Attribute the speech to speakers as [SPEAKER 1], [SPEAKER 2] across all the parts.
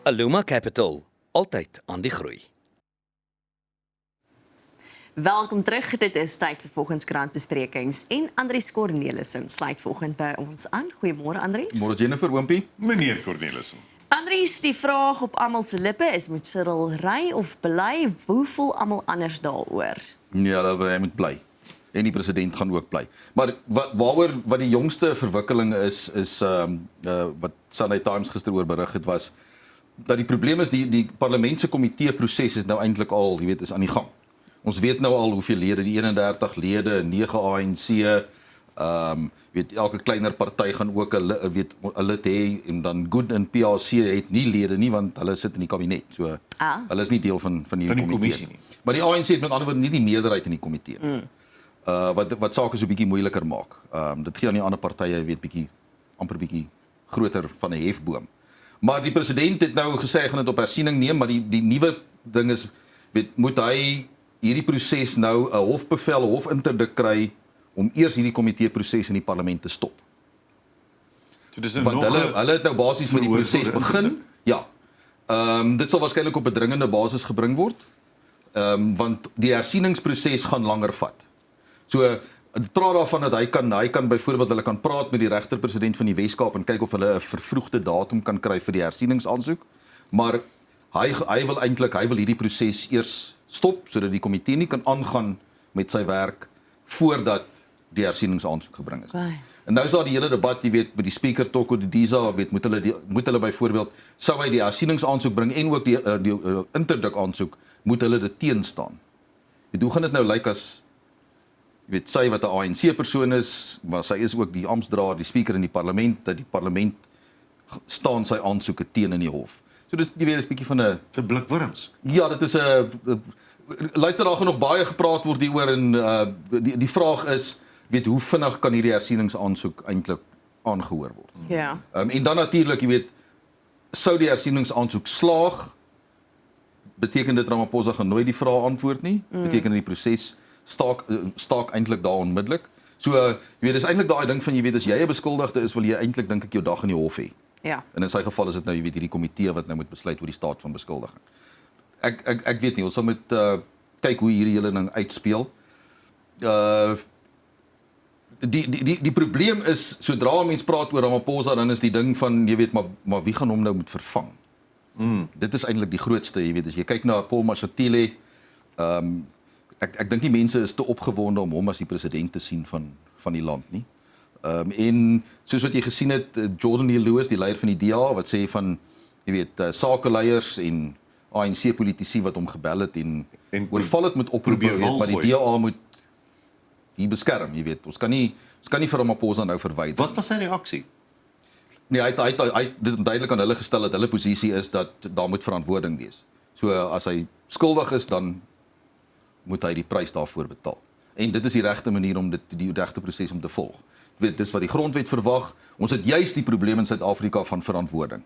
[SPEAKER 1] Aluma Capital, altyd aan die groei.
[SPEAKER 2] Welkom terug, dit is tyd vir volgenskrantbesprekings en Andries Cornelissen sluit volgend by ons aan. Goeiemôre Andries.
[SPEAKER 3] Môre Jennifer, oompie.
[SPEAKER 4] Meneer Cornelissen.
[SPEAKER 2] Andries, die vraag op almal se lippe is, moet Cyril ry of bly? Hoe voel almal anders daaroor?
[SPEAKER 3] Ja, dat hy moet bly. En die president gaan ook bly. Maar wat die jongste verwikkeling is wat Sunday Times gister oor berig het, was dat die probleem is die parlementse komitee proses is nou eintlik al, jy weet, is aan die gang. Ons weet nou al hoeveel lede, die 31 lede, 9 ANC, weet elke kleiner party gaan ook 'n lid hê en dan Good en PAC het nie lede nie want hulle sit in die kabinet. So hulle is nie deel van die komitee nie. Maar die ANC het met ander woorde nie die meerderheid in die komitee nie. Wat sake so 'n bietjie moeiliker maak. Dit gee aan die ander partye weet amper bietjie groter van 'n hefboom. Maar die president het nou gesê hy gaan dit op hersiening neem, maar die nuwe ding is moet hy hierdie proses nou 'n hofbevel, 'n hofinterdik kry om eers hierdie komitee proses in die parlement te stop.
[SPEAKER 4] So dis
[SPEAKER 3] want hulle het nou basies met die proses begin. Ja. Dit sal waarskynlik op 'n dringende basis gebring word. Want die hersieningsproses gaan langer vat. So dit praat daarvan dat hy kan byvoorbeeld hulle kan praat met die regter-president van die Wes-Kaap en kyk of hulle 'n vervroegde datum kan kry vir die hersieningsaansoek, maar hy wil hierdie proses eers stop sodat die komitee nie kan aangaan met sy werk voordat die hersieningsaansoek gebring is. En nou is daar die hele debat, jy weet, met die speaker Toko Didiza, weet moet hulle byvoorbeeld sou hy die hersieningsaansoek bring en ook die interdik aansoek, moet hulle dit teenstaan. Hoe gaan dit nou lyk as jy weet sy wat 'n ANC persoon is, maar sy is ook die amptdraer, die speaker in die parlement, dat die parlement staan sy aansoeke teen in die hof. So dis jy weet is 'n bietjie van 'n
[SPEAKER 4] blikworms.
[SPEAKER 3] Ja, dit is 'n luister daar gaan nog baie gepraat word hieroor en die vraag is weet hoe vinnig kan hierdie hersieningsaansoek eintlik aangehoor word.
[SPEAKER 2] Ja.
[SPEAKER 3] En dan natuurlik jy weet sou die hersieningsaansoek slaag, beteken dit Ramaphosa gaan nooit die vrae antwoord nie, beteken die proses staak eintlik daar onmiddellik. So jy weet dis eintlik daai ding van jy weet as jy 'n beskuldigde is wil jy eintlik dink ek jou dag in die hof hê.
[SPEAKER 2] Ja.
[SPEAKER 3] En in sy geval is dit nou jy weet hierdie komitee wat nou moet besluit oor die staat van beskuldiging. Ek weet nie, ons sal moet kyk hoe hierdie hele ding uitspeel. Die probleem is sodra mense praat oor Ramaphosa dan is die ding van jy weet maar wie gaan hom nou moet vervang? Dit is eintlik die grootste, jy weet as jy kyk na Paul Mashatile, ek dink nie mense is te opgewonde om hom as die president te sien van die land nie. En soos wat jy gesien het, Jordan Neal Lewis, die leier van die DA, wat sê van jy weet sakeleiers en ANC politici wat hom gebel het en oorval het met oproepe, maar die DA moet hier beskerm, jy weet. Ons kan nie vir Ramaphosa nou verwyder.
[SPEAKER 4] Wat was sy reaksie?
[SPEAKER 3] Nee, hy het dit duidelik aan hulle gestel dat hulle posisie is dat daar moet verantwoording wees. So as hy skuldig is, dan moet hy die prys daarvoor betaal. En dit is die regte manier om die regte proses om te volg. Weet, dis wat die grondwet verwag. Ons het juist die probleem in Suid-Afrika van verantwoording.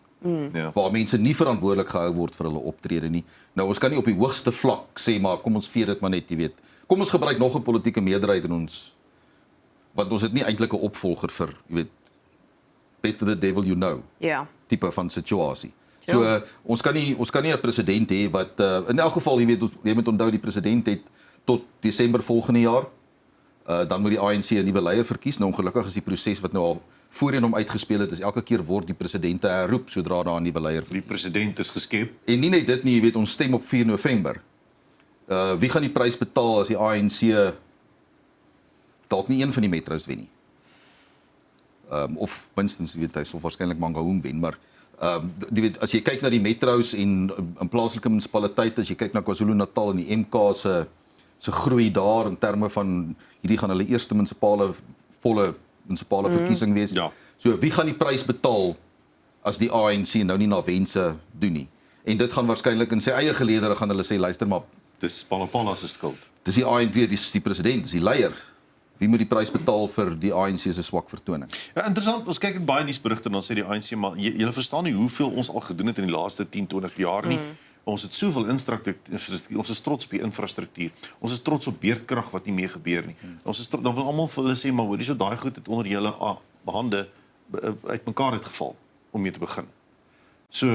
[SPEAKER 4] Ja.
[SPEAKER 3] Waar mense nie verantwoordelik gehou word vir hulle optrede nie. Nou ons kan nie op die hoogste vlak sê maar kom ons vee dit maar net, jy weet. Kom ons gebruik nog 'n politieke meerderheid in ons want ons het nie eintlik 'n opvolger vir, jy weet, better the devil you know.
[SPEAKER 2] Ja.
[SPEAKER 3] Tipe van situasie. So ons kan nie 'n president hê wat in elk geval jy moet onthou die president het tot Desember volgende jaar dan moet die ANC 'n nuwe leier verkies. Nou ongelukkig is die proses wat nou al voorheen hom uitgespeel het, is elke keer word die presidente herroep sodra daar 'n nuwe leier
[SPEAKER 4] Die president is geskep.
[SPEAKER 3] En nie net dit nie, jy weet ons stem op 4 November. Wie gaan die prys betaal as die ANC dalk nie een van die metros wen nie? Of minstens weet hy sal waarskynlik Mangaung wen, maar jy weet as jy kyk na die metros en in plaaslike munisipaliteite, as jy kyk na KwaZulu-Natal en die MK se groei daar in terme van hierdie gaan hulle eerste volle munisipale verkiesing wees.
[SPEAKER 4] Ja.
[SPEAKER 3] So wie gaan die prys betaal as die ANC nou nie na wense doen nie? En dit gaan waarskynlik in sy eie geleedere gaan hulle sê luister maar
[SPEAKER 4] Dis Palapala se skuld.
[SPEAKER 3] dis die ANC, dis die president, dis die leier. Wie moet die prys betaal vir die ANC se swak vertoning?
[SPEAKER 4] Ja, interessant, ons kyk in baie nuusberigte en dan sê die ANC maar julle verstaan nie hoeveel ons al gedoen het in die laaste 10, 20 jaar nie. Ons het soveel infrastruktuur, ons is trots op die infrastruktuur. Ons is trots op beerdkrag wat nie meer gebeur nie. Ons is trots, dan wil almal vir hulle sê maar hoorie so daai goed het onder julle hande uitmekaar uitgeval om mee te begin. So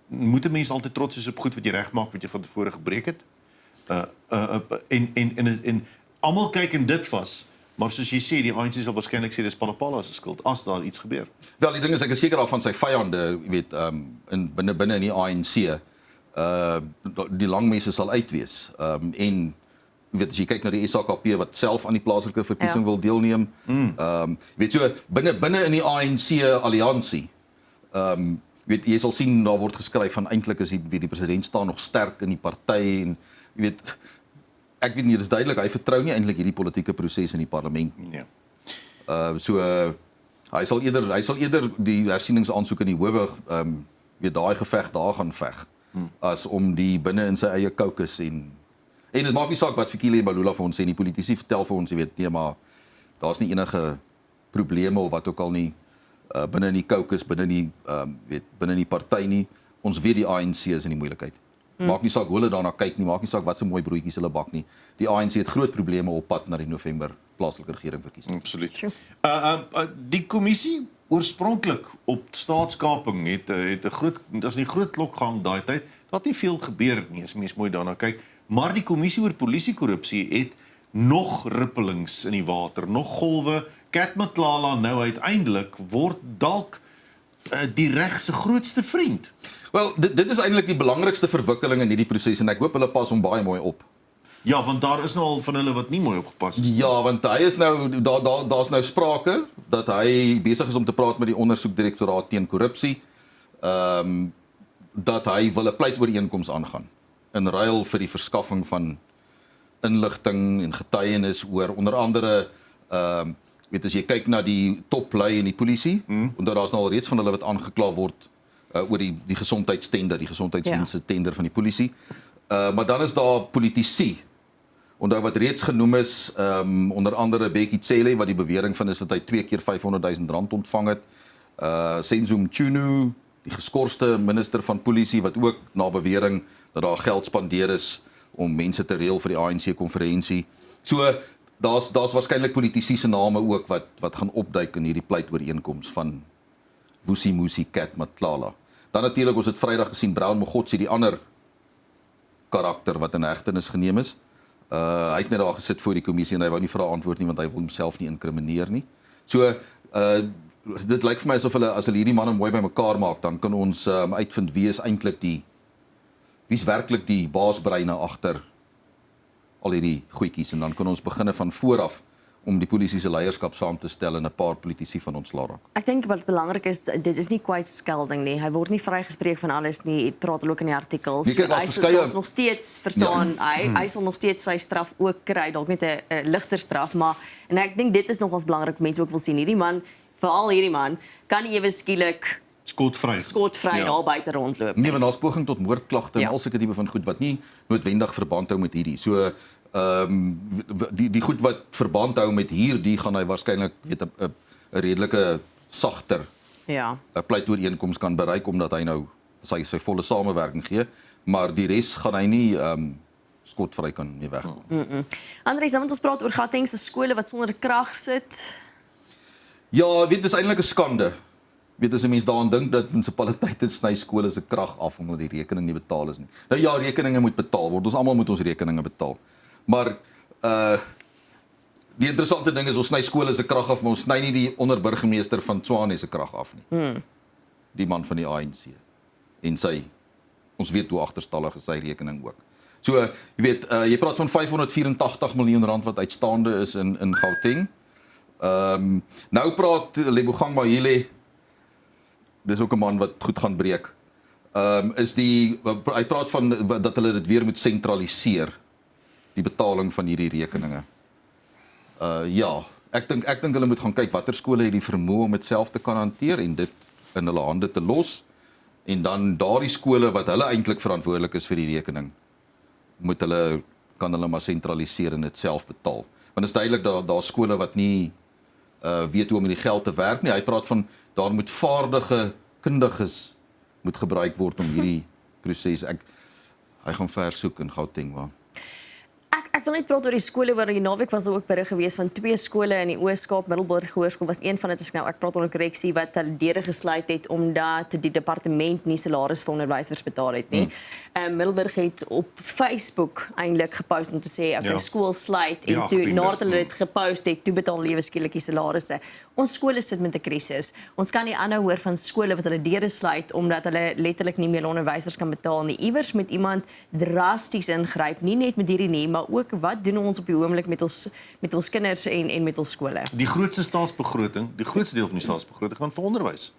[SPEAKER 4] moet 'n mens altyd trots wees op goed wat jy regmaak wat jy van tevore gebreek het. En almal kyk in dit vas, maar soos jy sê, die ANC sal waarskynlik sê dis Palapala se skuld as daar iets gebeur.
[SPEAKER 3] Wel, die ding is ek is seker daarvan sy vyande, jy weet, binne in die ANC, die lang mense sal uitwees. En jy weet as jy kyk na die SHKP wat self aan die plaaslike verkiesing wil deelneem, weet so binne in die ANC alliansie, weet jy sal sien daar word geskryf van eintlik is die president staan nog sterk in die party en jy weet ek weet nie, dit is duidelik hy vertrou nie eintlik hierdie politieke proses in die parlement nie.
[SPEAKER 4] Nee.
[SPEAKER 3] Hy sal eerder die hersieningsaansoek in die howe weet daai geveg daar gaan veg as om die binne in sy eie caucus en dit maak nie saak wat Fikile Mbalula vir ons sê, die politici vertel vir ons, jy weet, nee, maar daar's nie enige probleme of wat ook al nie binne in die caucus, binne in die party nie. Ons weet die ANC is in die moeilikheid. Maak nie saak hoe hulle daarna kyk nie, maak nie saak wat se mooi broodjies hulle bak nie. Die ANC het groot probleme op pad na die November plaaslike regeringverkiesing.
[SPEAKER 4] Absoluut. Die kommissie oorspronklik op staatskaping het 'n groot klok gehang daai tyd. Daar het nie veel gebeur nie as mens mooi daarna kyk, maar die kommissie oor polisiekorrupsie het nog rippelings in die water, nog golwe. Cat Matlala nou uiteindelik word dalk die reg se grootste vriend.
[SPEAKER 3] Wel, dit is eintlik die belangrikste verwikkeling in hierdie proses en ek hoop hulle pas hom baie mooi op.
[SPEAKER 4] Ja, want daar is nou al van hulle wat nie mooi opgepas is.
[SPEAKER 3] Ja, want hy is nou daar's nou sprake dat hy besig is om te praat met die ondersoekdirektoraat teen korrupsie. Dat hy wil 'n pleitooreenkoms aangaan in ruil vir die verskaffing van inligting en getuienis oor onder andere weet as jy kyk na die toplui in die polisie, omdat daar's nou al reeds van hulle wat aangekla word oor die gesondheidstender, die gesondheidsdienste tender van die polisie. Maar dan is daar politici. Onthou wat reeds genoem is, onder andere Bekkie Cele wat die bewering van is dat hy 2 keer R500,000 ontvang het. Senzo Mchunu, die geskorste minister van polisie wat ook na bewering dat daar geld spandeer is om mense te reël vir die ANC konferensie. So daar's waarskynlik politici se name ook wat gaan opduik in hierdie pleitooreenkoms van Vusi Musi Cat Matlala. Dan natuurlik ons het Vrydag gesien Brown Mogotsi, die ander karakter wat in hegtenis geneem is. Hy het net daar gesit voor die kommissie en hy wou nie vra antwoord nie want hy wil homself nie inkrimineer nie. So dit lyk vir my asof as hulle hierdie manne mooi bymekaar maak, dan kan ons uitvind wie's werklik die baasbreine agter al hierdie goedjies en dan kan ons beginne van vooraf om die polisie se leierskap saam te stel en 'n paar politici van ontslaa raak.
[SPEAKER 2] Ek dink wat belangrik is, dit is nie kwytskelding nie. Hy word nie vrygespreek van alles nie. Dit praat ook in die artikels.
[SPEAKER 3] Nee, kyk,
[SPEAKER 2] Hy sal nog steeds verstaan. Hy sal nog steeds sy straf ook kry, dalk met 'n ligter straf, maar en ek dink dit is nogals belangrik mense ook wil sien. Hierdie man, veral hierdie man, kan nie ewe skielik skotvry daar buite rondloop.
[SPEAKER 3] Nee, want daar's poging tot moordklagte en
[SPEAKER 2] Ja.
[SPEAKER 3] al sulke tipe van goed wat nie noodwendig verband hou met hierdie. So die goed wat verband hou met hierdie gaan hy waarskynlik weet 'n redelike sagter
[SPEAKER 2] Ja.
[SPEAKER 3] 'n pleitooreenkoms kan bereik omdat hy nou sy volle samewerking gee, maar die res gaan hy nie skotvry kan mee weg.
[SPEAKER 2] Andries, dan moet ons praat oor Gauteng se skole wat sonder krag sit.
[SPEAKER 3] Ja, weet dis eintlik 'n skande. Weet as 'n mens daaraan dink dat munisipaliteite sny skole se krag af omdat die rekening nie betaal is nie. Nou ja, rekeninge moet betaal word. Ons almal moet ons rekeninge betaal. Maar die interessante ding is ons sny skole se krag af, maar ons sny nie die onderburgemeester van Tshwane se krag af nie. Die man van die ANC. En ons weet hoe agterstallig is sy rekening ook. So, jy weet, jy praat van R584 miljoen wat uitstaande is in Gauteng. Nou praat Lebogang Mahile, dis ook 'n man wat goed gaan breek. Hy praat van dat hulle dit weer moet sentraliseer, die betaling van hierdie rekeninge. Ja, ek dink hulle moet gaan kyk watter skole hierdie vermoë om dit self te kan hanteer en dit in hulle hande te los en dan daardie skole wat hulle eintlik verantwoordelik is vir die rekening, kan hulle maar sentraliseer en dit self betaal. Want dit is duidelik daar skole wat nie weet hoe om met die geld te werk nie. Hy praat van daar moet vaardige kundiges moet gebruik word om hierdie proses. Hy gaan ver soek in Gauteng waar.
[SPEAKER 2] Ek wil net praat oor die skole waar die naweek was daar ook berig gewees van 2 skole in die Oos-Kaap, Middelburg Hoërskool was een van dit, as ek nou ek praat onder korreksie, wat hulle deure gesluit het omdat die departement nie salaris vir onderwysers betaal het nie. Middelburg het op Facebook eintlik gepost om te sê okay, skool sluit en toe nadat hulle dit gepost het, toe betaal lewe skielik die salarisse. Ons skole sit met 'n krisis. Ons kan nie aanhou hoor van skole wat hulle deure sluit omdat hulle letterlik nie meer onderwysers kan betaal nie. Iewers moet iemand drasties ingryp, nie net met hierdie nie, maar ook wat doen ons op die oomblik met ons kinders en met ons skole?
[SPEAKER 4] Die grootste staatsbegroting, die grootste deel van die staatsbegroting gaan vir onderwys.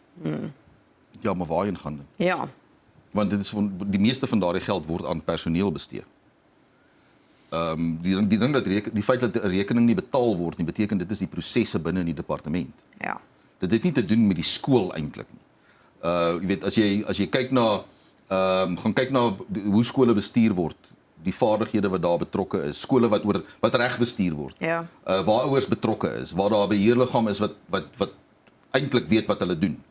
[SPEAKER 3] Ja, maar waarheen gaan dit?
[SPEAKER 2] Ja.
[SPEAKER 3] Want dit is die meeste van daardie geld word aan personeel bestee. Die ding dat die feit dat 'n rekening nie betaal word nie, beteken dit is die prosesse binne in die departement.
[SPEAKER 2] Ja.
[SPEAKER 3] Dit het nie te doen met die skool eintlik nie. Jy weet as jy kyk na gaan kyk na hoe skole bestuur word, die vaardighede wat daar betrokke is, skole wat reg bestuur word.
[SPEAKER 2] Ja.
[SPEAKER 3] Waar ouers betrokke is, waar daar 'n beheerliggaam is wat eintlik weet wat hulle doen.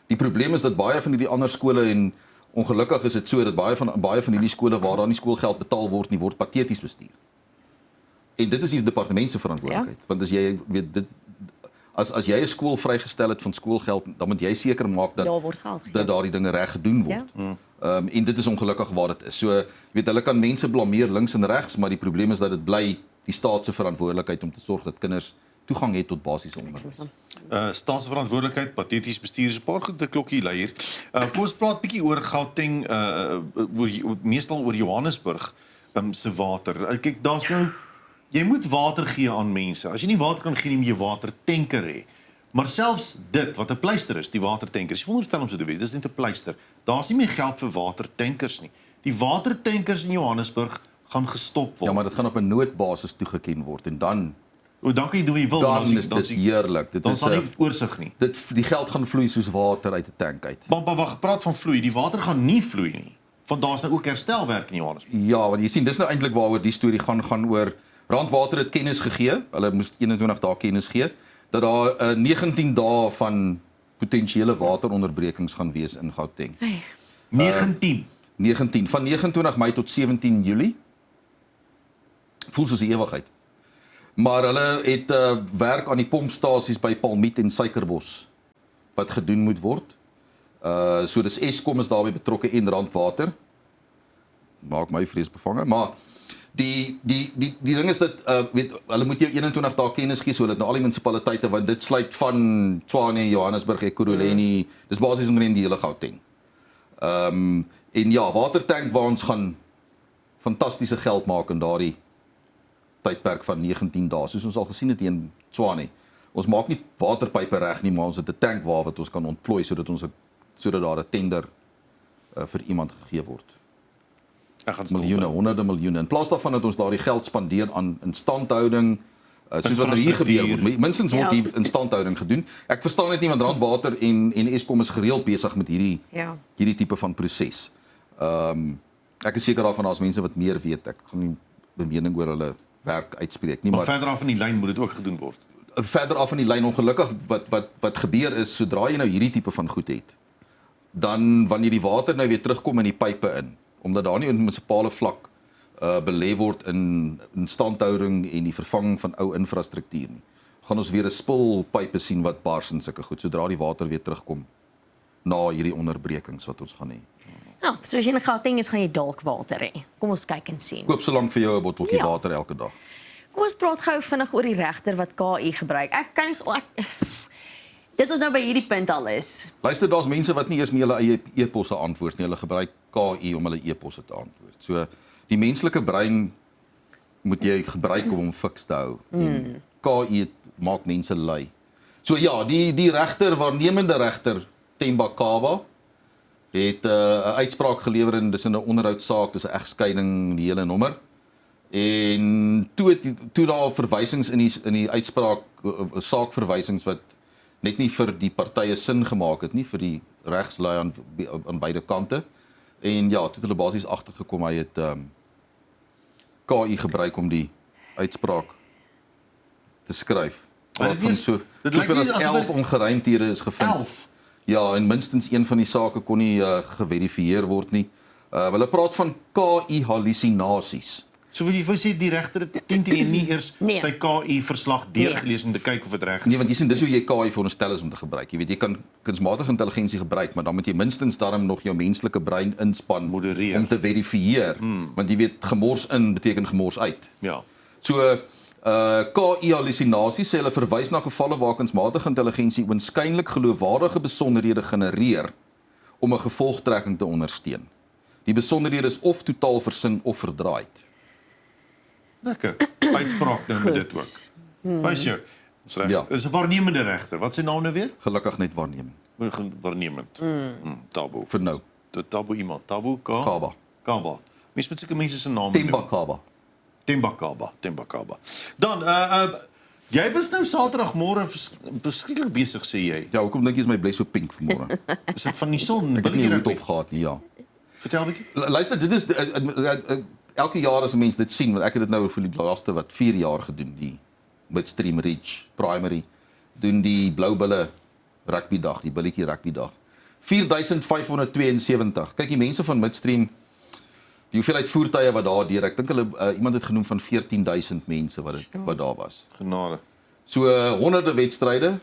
[SPEAKER 3] Die probleem is dat baie van hierdie ander skole en ongelukkig is dit so dat baie van hierdie skole waar daar nie skoolgeld betaal word nie, word pateties bestuur. En dit is die departement se verantwoordelikheid, want as jy weet dit as jy 'n skool vrygestel het van skoolgeld, dan moet jy seker maak dat daardie dinge reg gedoen word. Ja. En dit is ongelukkig waar dit is. So, weet hulle kan mense blameer links en regs, maar die probleem is dat dit bly die staat se verantwoordelikheid om te sorg dat kinders toegang het tot basiese onderwys.
[SPEAKER 4] Staatsverantwoordelikheid, pateties bestuur is 'n paar goed 'n klokkie lui hier. Kom ons praat bietjie oor Gauteng, meestal oor Johannesburg se water. Kyk, daar's nou jy moet water gee aan mense. As jy nie water kan gee nie, moet jy watertanker hê. Maar selfs dit wat 'n pleister is, die watertankers, jy veronderstel om so te wees, dis net 'n pleister. Daar's nie meer geld vir watertankers nie. Die watertankers in Johannesburg gaan gestop word.
[SPEAKER 3] Ja, maar dit gaan op 'n noodbasis toegeken word en dan
[SPEAKER 4] dan kan jy doen wat jy wil,
[SPEAKER 3] dan is dit heerlik. Dit
[SPEAKER 4] dan
[SPEAKER 3] is
[SPEAKER 4] sal nie oorsig nie.
[SPEAKER 3] Die geld gaan vloei soos water uit 'n tank uit.
[SPEAKER 4] Maar wag, praat van vloei. Die water gaan nie vloei nie. Want daar's nou ook herstelwerk in Johannesburg.
[SPEAKER 3] Ja, want jy sien, dis nou eintlik waaroor die storie gaan oor. Randwater het kennis gegee. Hulle moes 21 dae kennis gee dat daar 19 dae van potensiële wateronderbrekings gaan wees in Gauteng. 19 van 29 Mei tot 17 Julie. Voel soos 'n ewigheid. Maar hulle het werk aan die pompstasies by Palmiet en Suikerbos wat gedoen moet word. So dis Eskom is daarbey betrokke en Randwater. Maak my vrees bevange, maar die ding is dat weet hulle moet jou 21 dae kennis gee, so dat nou al die munisipaliteite, want dit sluit van Tshwane, Johannesburg, Ekurhuleni, dis basies omtrent die hele Gauteng. En ja, watertank waar ons gaan fantastiese geld maak in daardie tydperk van 19 dae. Soos ons al gesien het hier in Tshwane. Ons maak nie waterpype reg nie, maar ons het 'n tank waar wat ons kan ontplooi sodat daar 'n tender vir iemand gegee word. Miljoene, honderde miljoene. In plaas daarvan dat ons daardie geld spandeer aan instandhouding, soos wat hier gebeur word. Minstens word die instandhouding gedoen. Ek verstaan net nie want Randwater en Eskom is gereeld besig met hierdie tipe van proses. Ek is seker daarvan as mense wat meer weet, ek gaan nie 'n mening oor hulle werk uitspreek nie,
[SPEAKER 4] maar verder af in die lyn moet dit ook gedoen word.
[SPEAKER 3] Verder af in die lyn, ongelukkig wat gebeur is, sodra jy nou hierdie tipe van goed het, dan wanneer die water nou weer terugkom in die pype in, omdat daar nie in munisipale vlak belê word in instandhouding en die vervanging van ou infrastruktuur nie, gaan ons weer 'n spulpype sien wat bars en sulke goed, sodra die water weer terugkom na hierdie onderbrekings wat ons gaan hê.
[SPEAKER 2] Nou, so as jy in Gauteng is, gaan jy dalk water hê. Kom ons kyk en sien.
[SPEAKER 3] Koop solank vir jou 'n botteltjie water elke dag.
[SPEAKER 2] Kom ons praat gou vinnig oor die regter wat KI gebruik. Ek kan nie dit is nou by hierdie punt al is.
[SPEAKER 3] Luister, daar's mense wat nie eers meer hulle eie e-posse antwoord nie. Hulle gebruik KI om hulle e-posse te antwoord. So die menslike brein moet jy gebruik om hom fiks te hou. En KI maak mense lui. So ja, die regter, waarnemende regter Themba Kaba het 'n uitspraak gelewer en dis in 'n onderhoudsaak, dis 'n egskeiding, die hele nommer. En toe daar verwysings in die uitspraak, saakverwysings wat net nie vir die partye sin gemaak het nie, vir die regslui aan beide kante. En ja, toe het hulle basies agtergekom hy het KI gebruik om die uitspraak te skryf. Soveel as 11 ongeruimthede is gevind.
[SPEAKER 4] 11?
[SPEAKER 3] Ja, en minstens een van die sake kon nie geverifieer word nie. Hulle praat van KI hallusinasies.
[SPEAKER 4] So wil jy sê die regter het 10 nie eers
[SPEAKER 2] Nee.
[SPEAKER 4] sy KI verslag deurgelees om te kyk of dit reg is.
[SPEAKER 3] Nee, want jy sien dis hoe jy KI veronderstel is om te gebruik. Jy weet jy kan kunsmatige intelligensie gebruik, maar dan moet jy minstens daarom nog jou menslike brein inspann
[SPEAKER 4] Modereer.
[SPEAKER 3] om te verifieer. Want jy weet gemors in beteken gemors uit.
[SPEAKER 4] Ja.
[SPEAKER 3] So KI-hallusinasie sê hulle verwys na gevalle waar kunsmatige intelligensie oënskynlik geloofwaardige besonderhede genereer om 'n gevolgtrekking te ondersteun. Die besonderhede is of totaal versin of verdraaid.
[SPEAKER 4] Lekker. Uitspraak nou met dit ook. Wys jou. Dis reg.
[SPEAKER 3] Ja.
[SPEAKER 4] Is 'n waarnemende regter. Wat sê naam nou weer?
[SPEAKER 3] Gelukkig net waarneming.
[SPEAKER 4] Waarnemend. Tabo.
[SPEAKER 3] Vir nou.
[SPEAKER 4] Tabo iemand. Tabo
[SPEAKER 3] Kaba.
[SPEAKER 4] Kaba. Mens met sulke mense se name.
[SPEAKER 3] Temba Kaba.
[SPEAKER 4] Temba Kaba. Dan jy was nou Saterdagmôre beskiklik besig sê jy.
[SPEAKER 3] Ja, hoekom dink jy is my bles so pink vanmôre?
[SPEAKER 4] Is dit van die son?
[SPEAKER 3] Ek het nie hoed opgehad nie, ja.
[SPEAKER 4] Vertel 'n bietjie.
[SPEAKER 3] Luister, dit is elke jaar as 'n mens dit sien, want ek het dit nou vir die laaste 4 jaar gedoen, die Midstream Ridge Primary, doen die Blou Bulle rugbydag, die billetjie rugbydag. 4572. Kyk, die mense van Midstream, die hoeveelheid voertuie wat daar deur, ek dink hulle iemand het genoem van 14000 mense wat daar was.
[SPEAKER 4] Genade.
[SPEAKER 3] So honderde wedstryde,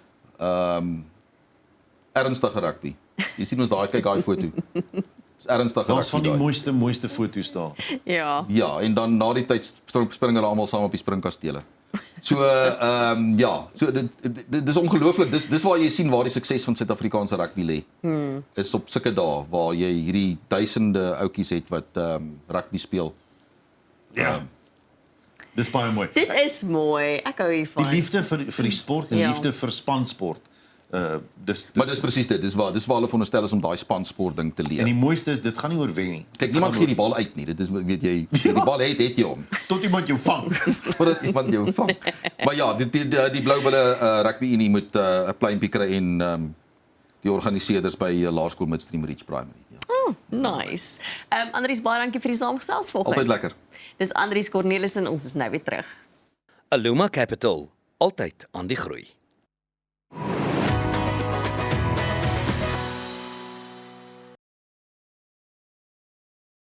[SPEAKER 3] ernstige rugby. Jy sien ons daai kyk daai foto. Dis ernstige
[SPEAKER 4] Daar's van
[SPEAKER 3] rugby.
[SPEAKER 4] die
[SPEAKER 3] daai.
[SPEAKER 4] mooiste foto's daar.
[SPEAKER 2] Ja.
[SPEAKER 3] Ja, en dan na die tyd spring hulle almal saam op die springkastele. So ja, so dit is ongelooflik. Dis waar jy sien waar die sukses van Suid-Afrikaanse rugby lê. Is op sulke dae waar jy hierdie duisende ouetjies het wat rugby speel.
[SPEAKER 4] Ja. Dis baie mooi.
[SPEAKER 2] Dit is mooi. Ek hou
[SPEAKER 4] Die
[SPEAKER 2] hiervan.
[SPEAKER 4] liefde vir die sport en
[SPEAKER 2] Ja.
[SPEAKER 4] liefde vir spansport.
[SPEAKER 3] Maar dis presies dit. Dis waar hulle veronderstel is om daai spansport ding te
[SPEAKER 4] En
[SPEAKER 3] leer.
[SPEAKER 4] die mooiste is dit gaan nie oor wen nie.
[SPEAKER 3] Kyk, niemand gee die bal uit nie. Dit is weet jy, die bal het jy hom.
[SPEAKER 4] Tot iemand jou vang.
[SPEAKER 3] Voordat iemand jou vang. Maar ja, die Blou Bulle rugby unie moet 'n pleintjie kry en die organiseerders by Laerskool Midstream Ridge Primary. Ja.
[SPEAKER 2] Nice. Andries, baie dankie vir die saamgesels vanoggend.
[SPEAKER 3] Altyd lekker.
[SPEAKER 2] Dis Andries Cornelissen, ons is nou weer terug.
[SPEAKER 1] Aloma Capital, altyd aan die groei.